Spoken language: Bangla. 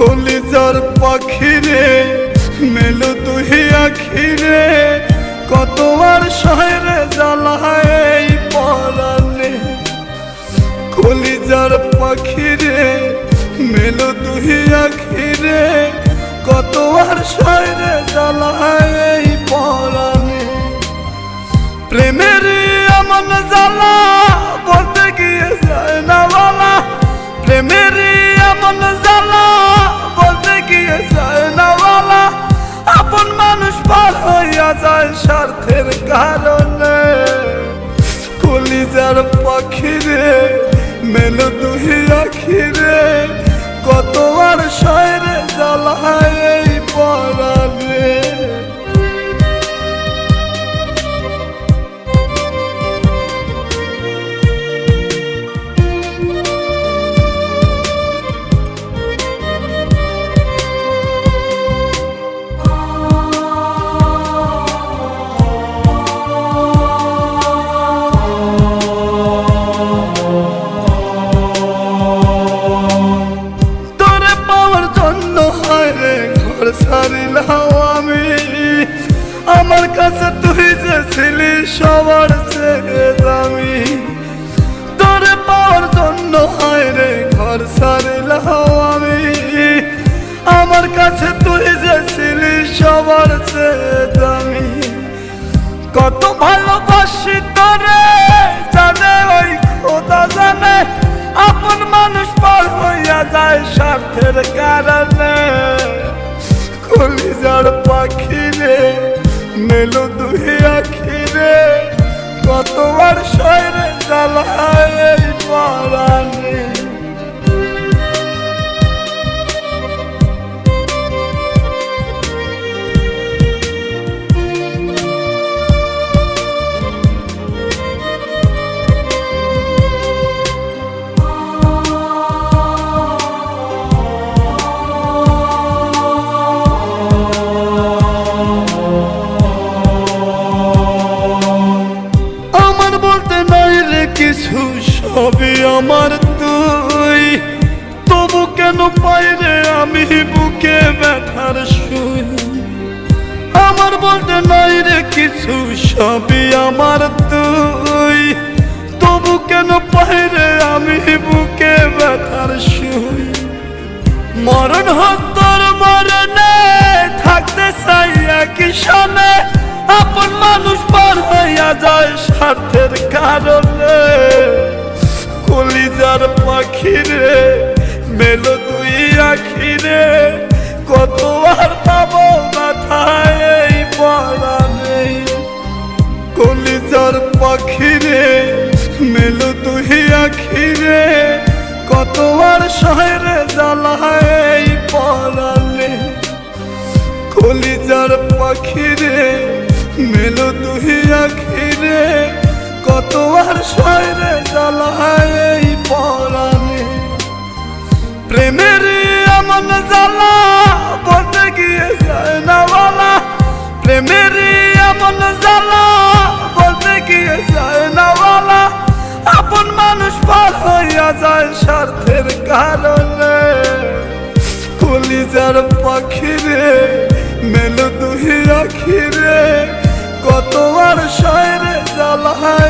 কলিজার পাখিরে মেলো তুই আখিরে কত আর শহরে জ্বালায় পরানে। কলিজার পাখিরে মেলো তুই আখিরে কত আর শহরে জ্বালায় পরানে। প্রেমের এমন জ্বালা বলতে গিয়ে যায় না বলা, প্রেমের এমন জ্বালা বলতে গিয়ে যায় না বলা। আপন মানুষ পার হইয়া যায় স্বার্থের কারণে। কলিজার পাখিরে মেলো তুই আখিরে কত আর শহরে জ্বালায় পরানে। ছাড়িলাম আমি আমার কাছে তুই যে ছিলি সবার চেয়ে দামি। তোরে পাওয়ার জন্য হায় রে ঘর ছাড়িলাম আমি আমার কাছে তুই যে ছিলি সবার চেয়ে দামি। কত ভালোবাসি তোরে জানে ওই খোদা জানে, আপন মানুষ পার হইয়া যায় স্বার্থের কারণে। কলিজার পাখিরে মেলো তুই আখিরে কত আর শহরে জ্বালায় পরানে। কিছু সবই আমার তুই, তবু কেন পাই রে আমি বুকে ব্যথার সুই। আমার বলতে নাই রে কিছু সবই আমার তুই, তবু কেন পাই রে আমি বুকে ব্যথার সুই। মরণ হত্যার মরণে থাকতে চাই একই সনে, আপন মানুষ পার হইয়া যায় স্বার্থের কারণে। কলিজার পাখিরে মেলো তুই আখিরে কত আর পাবো মাথায় পরানে। কলিজার পাখিরে মেলো তুই আখিরে কত আর শহরে জ্বালায় পরানে। কলিজার পাখিরে মেলো তুই আখিরে কত আর শহরে জ্বালায় পরানে। প্রেমের এমন জ্বালা বলতে গিয়ে যায় না বলা, প্রেমের এমন জ্বালা বলতে গিয়ে যায় না বলা। আপন মানুষ পার হইয়া যায় স্বার্থের কারণে। কলিজার পাখিরে মেলো তুই আখিরে কত আর শহরে জ্বালায়